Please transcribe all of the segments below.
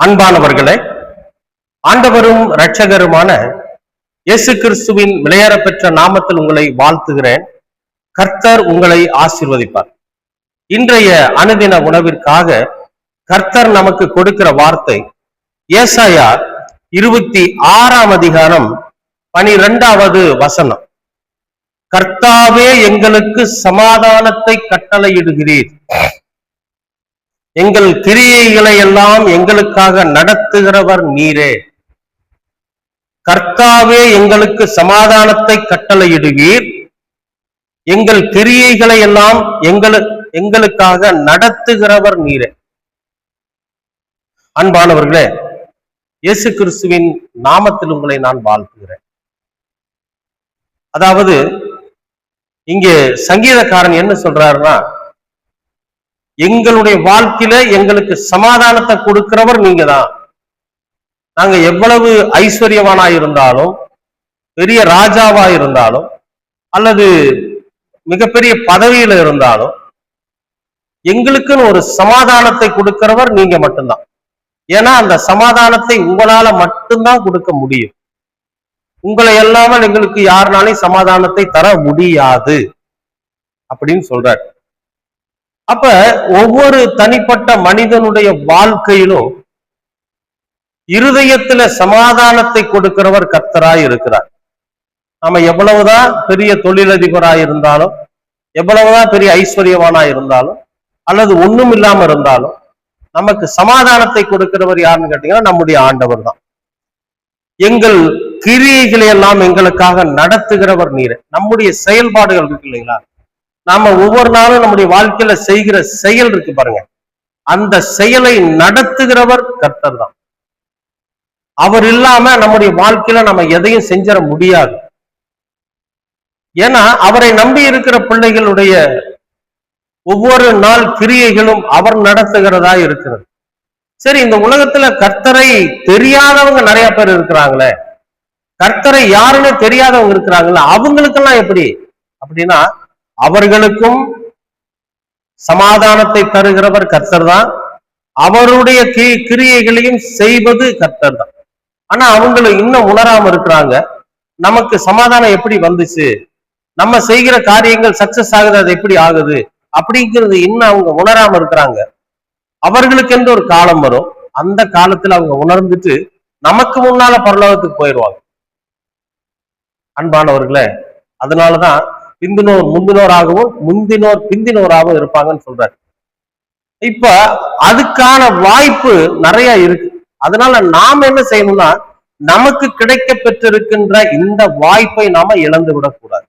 அன்பானவர்களே, ஆண்டவரும் இரட்சகருமான இயேசு கிறிஸ்துவின் விலையேறப்பெற்ற நாமத்தில் உங்களை வாழ்த்துகிறேன். கர்த்தர் உங்களை ஆசீர்வதிப்பார். இன்றைய அனுதின உணவிற்காக கர்த்தர் நமக்கு கொடுக்கிற வார்த்தை ஏசாயா 26 அதிகாரம் 12வது வசனம். கர்த்தாவே எங்களுக்கு சமாதானத்தை கட்டளையிடுகிறீர், எங்கள் கிரியைகளை எல்லாம் எங்களுக்காக நடத்துகிறவர் நீரே. கர்த்தாவே எங்களுக்கு சமாதானத்தை கட்டளையிடுவீர், எங்கள் கிரியைகளை எல்லாம் எங்களுக்காக நடத்துகிறவர் நீரே. அன்பானவர்களே, இயேசு கிறிஸ்துவின் நாமத்தில் உங்களை நான் வாழ்த்துகிறேன். அதாவது இங்கே சங்கீதக்காரன் என்ன சொல்றாருன்னா, எங்களுடைய வாழ்க்கையில எங்களுக்கு சமாதானத்தை கொடுக்கிறவர் நீங்க தான். நாங்க எவ்வளவு ஐஸ்வர்யவானா இருந்தாலும், பெரிய ராஜாவா இருந்தாலும், அல்லது மிகப்பெரிய பதவியில இருந்தாலும், எங்களுக்குன்னு ஒரு சமாதானத்தை கொடுக்கிறவர் நீங்க மட்டும்தான். ஏன்னா அந்த சமாதானத்தை உங்களால மட்டும்தான் கொடுக்க முடியும். உங்களை எல்லாமல் எங்களுக்கு யாருனாலையும் சமாதானத்தை தர முடியாது அப்படின்னு சொல்றாரு. அப்ப ஒவ்வொரு தனிப்பட்ட மனிதனுடைய வாழ்க்கையிலும் இருதயத்துல சமாதானத்தை கொடுக்கிறவர் கர்த்தராய் இருக்கிறார். நம்ம எவ்வளவுதான் பெரிய தொழிலதிபராய் இருந்தாலும், எவ்வளவுதான் பெரிய ஐஸ்வர்யவானாய் இருந்தாலும், அல்லது ஒண்ணும் இல்லாம இருந்தாலும், நமக்கு சமாதானத்தை கொடுக்கிறவர் யாருன்னு கேட்டீங்கன்னா நம்முடைய ஆண்டவர் தான். எங்கள் கிரியைகளை எல்லாம் எங்களுக்காக நடத்துகிறவர் நீரே. நம்முடைய செயல்பாடுகள் இருக்கு இல்லைங்களா, நாம ஒவ்வொரு நாளும் நம்முடைய வாழ்க்கையில செய்கிற செயல் இருக்கு பாருங்க, அந்த செயலை நடத்துகிறவர் கர்த்தர் தான். அவர் இல்லாம நம்முடைய வாழ்க்கையில நம்ம எதையும் செஞ்சிட முடியாது. ஏன்னா அவரை நம்பி இருக்கிற பிள்ளைகளுடைய ஒவ்வொரு நாள் கிரியைகளும் அவர் நடத்துகிறதா இருக்கிறது. சரி, இந்த உலகத்துல கர்த்தரை தெரியாதவங்க நிறைய பேர் இருக்கிறாங்களே, கர்த்தரை யாருன்னு தெரியாதவங்க இருக்கிறாங்களே, அவங்களுக்கெல்லாம் எப்படி அப்படின்னா, அவர்களுக்கும் சமாதானத்தை தருகிறவர் கர்த்தர் தான், அவருடைய கிரியைகளையும் செய்வது கர்த்தர் தான். ஆனா அவங்களை இன்னும் உணராம இருக்கிறாங்க. நமக்கு சமாதானம் எப்படி வந்துச்சு, நம்ம செய்கிற காரியங்கள் சக்சஸ் ஆகுது, அது எப்படி ஆகுது அப்படிங்கிறது இன்னும் அவங்க உணராம இருக்கிறாங்க. அவர்களுக்கு என்று ஒரு காலம் வரும், அந்த காலத்துல அவங்க உணர்ந்துட்டு நமக்கு முன்னால பரலோகத்துக்கு போயிடுவாங்க. அன்பானவர்களே, அதனாலதான் பிந்தினோர் முந்தினோராகவும் முந்தினோர் பிந்தினோராகவும் இருப்பாங்கன்னு சொல்றாரு. இப்ப அதுக்கான வாய்ப்பு நிறைய இருக்கு. அதனால நாம என்ன செய்யணும்னா, நமக்கு கிடைக்க பெற்றிருக்கின்ற இந்த வாய்ப்பை நாம இழந்து விடக்கூடாது.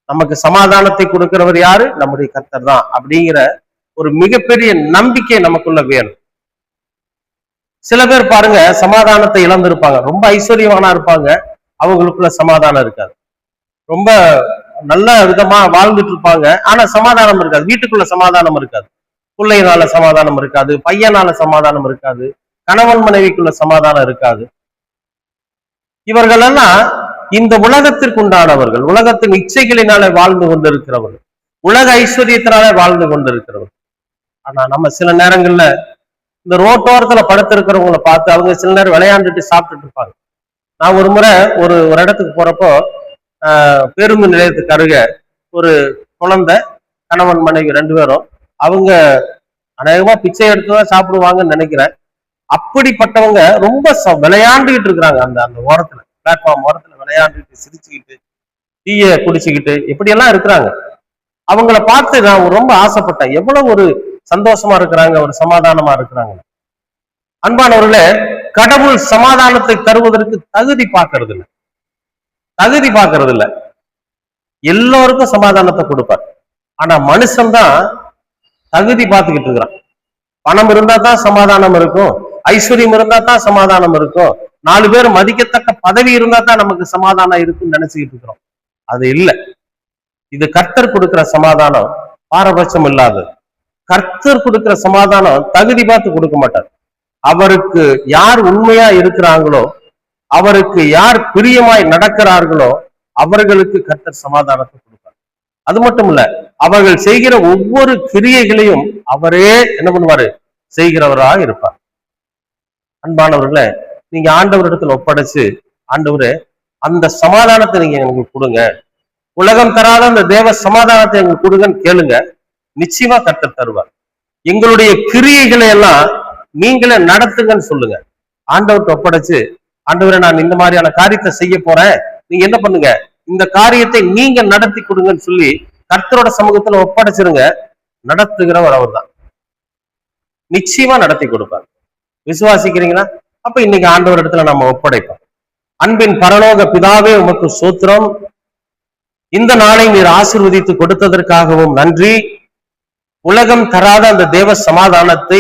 நமக்கு சமாதானத்தை கொடுக்கிறவர் யாரு? நம்முடைய கர்த்தர் தான் அப்படிங்கிற ஒரு மிகப்பெரிய நம்பிக்கை நமக்குள்ள வேணும். சில பேர் பாருங்க, சமாதானத்தை இழந்திருப்பாங்க, ரொம்ப ஐஸ்வர்யவானா இருப்பாங்க, அவங்களுக்குள்ள சமாதானம் இருக்காது. ரொம்ப நல்ல விதமா வாழ்ந்துட்டு இருப்பாங்க, ஆனா சமாதானம் இருக்காது. வீட்டுக்குள்ள சமாதானம் இருக்காது, பிள்ளைனால சமாதானம் இருக்காது, பையனால சமாதானம் இருக்காது, கணவன் மனைவிக்குள்ள சமாதானம் இருக்காது. இவர்களெல்லாம் இந்த உலகத்திற்கு உண்டானவர்கள், உலகத்தின் இச்சைகளினாலே வாழ்ந்து கொண்டிருக்கிறவர்கள், உலக ஐஸ்வர்யத்தினாலே வாழ்ந்து கொண்டிருக்கிறவர்கள். ஆனா நம்ம சில நேரங்கள்ல இந்த ரோட்டோரத்துல படுத்திருக்கிறவங்களை பார்த்து அவங்க சில நேரம் விளையாண்டுட்டு சாப்பிட்டுட்டு இருப்பாங்க. நான் ஒரு முறை ஒரு இடத்துக்கு போறப்போ பேருந்து நிலையத்துக்கு அருக ஒரு குழந்தை, கணவன் மனைவி 2 பேரும், அவங்க அநேகமா பிச்சை எடுத்துதான் சாப்பிடுவாங்கன்னு நினைக்கிறேன். அப்படிப்பட்டவங்க ரொம்ப விளையாண்டுகிட்டு இருக்கிறாங்க. அந்த ஓரத்துல, பிளாட்ஃபார்ம் ஓரத்துல விளையாண்டுட்டு சிரிச்சுக்கிட்டு டீயை குடிச்சுக்கிட்டு இப்படியெல்லாம் இருக்கிறாங்க. அவங்கள பார்த்து நான் ரொம்ப ஆசைப்பட்டேன், எவ்வளவு ஒரு சந்தோஷமா இருக்கிறாங்க, ஒரு சமாதானமா இருக்கிறாங்க. அன்பானவர்களே, கடவுள் சமாதானத்தை தருவதற்கு தகுதி பார்க்கறது இல்லை, தகுதி பார்க்கறது இல்லை. எல்லோருக்கும் சமாதானத்தை கொடுப்பார். ஆனா மனுஷன்தான் தகுதி பார்த்துக்கிட்டு இருக்கிறான். பணம் இருந்தா தான் சமாதானம் இருக்கும், ஐஸ்வர்யம் இருந்தா தான் சமாதானம் இருக்கும், 4 பேர் மதிக்கத்தக்க பதவி இருந்தா தான் நமக்கு சமாதானம் இருக்குன்னு நினைச்சுக்கிட்டு இருக்கிறோம். அது இல்லை. இது கர்த்தர் கொடுக்கிற சமாதானம் பாரபட்சம் இல்லாதது. கர்த்தர் கொடுக்கிற சமாதானம் தகுதி பார்த்து கொடுக்க மாட்டார். அவருக்கு யார் உண்மையா இருக்கிறாங்களோ, அவருக்கு யார் பிரியமாய் நடக்கிறார்களோ, அவர்களுக்கு கர்த்தர் சமாதானத்தை கொடுப்பார். அது மட்டும் இல்ல, அவர்கள் செய்கிற ஒவ்வொரு கிரியைகளையும் அவரே என்ன பண்ணுவாரு? செய்கிறவராக இருப்பார். அன்பானவர்களே, நீங்க ஆண்டவரிடத்துல ஒப்படைச்சு, ஆண்டவரே அந்த சமாதானத்தை நீங்க எங்களுக்கு கொடுங்க, உலகம் தராத அந்த தேவ சமாதானத்தை எங்களுக்கு கொடுங்கன்னு கேளுங்க. நிச்சயமா கர்த்தர் தருவார். எங்களுடைய கிரியைகளை எல்லாம் நீங்களே நடத்துங்கன்னு சொல்லுங்க. ஆண்டவர்கிட்ட ஒப்படைச்சு, ஆண்டவரை நான் இந்த மாதிரியான காரியத்தை செய்ய போறேன், நீங்க என்ன பண்ணுங்க, இந்த காரியத்தை நீங்க நடத்தி கொடுங்கன்னு சொல்லி கர்த்தரோட சமூகத்துல ஒப்படைச்சிருங்க. நடத்துகிறவர் அவர் தான், நிச்சயமா நடத்தி கொடுப்பார். விசுவாசிக்கிறீங்களா? அப்ப இன்னைக்கு ஆண்டவர் இடத்துல நம்ம ஒப்படைப்போம். அன்பின் பரலோக பிதாவே, உமக்கு சோத்திரம். இந்த நாளை நீர் ஆசீர்வதித்து கொடுத்ததற்காகவும் நன்றி. உலகம் தராத அந்த தேவ சமாதானத்தை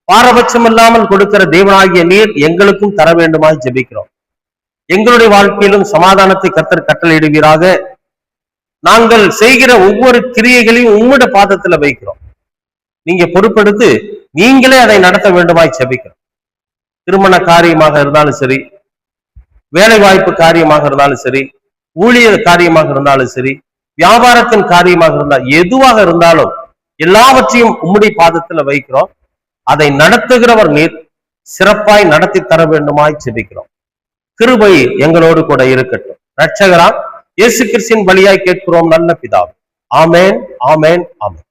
பாரபட்சம் இல்லாமல் கொடுக்கிற தேவனாகிய நீர் எங்களுக்கும் தர வேண்டுமாய் ஜெபிக்கிறோம். எங்களுடைய வாழ்க்கையிலும் சமாதானத்தை கர்த்தர் கட்டளையிடுவீராக. நாங்கள் செய்கிற ஒவ்வொரு கிரியைகளையும் உம்முடைய பாதத்துல வைக்கிறோம். நீங்க பொறுப்பெடுத்து நீங்களே அதை நடத்த வேண்டுமாய் ஜெபிக்கிறோம். திருமண காரியமாக இருந்தாலும் சரி, வேலை வாய்ப்பு காரியமாக இருந்தாலும் சரி, ஊழிய காரியமாக இருந்தாலும் சரி, வியாபாரத்தின் காரியமாக இருந்தால் எதுவாக இருந்தாலும் எல்லாவற்றையும் உம்முடைய பாதத்துல வைக்கிறோம். அதை நடத்துகிறவர் நீர், சிறப்பாய் நடத்தி தர வேண்டுமாய் ஜெபிக்கிறோம். கிருபை எங்களோடு கூட இருக்கட்டும். இரட்சகராம் இயேசு கிறிஸ்துவின் வழியாய் கேட்கிறோம் நல்ல பிதாவே. ஆமென், ஆமென், ஆமென்.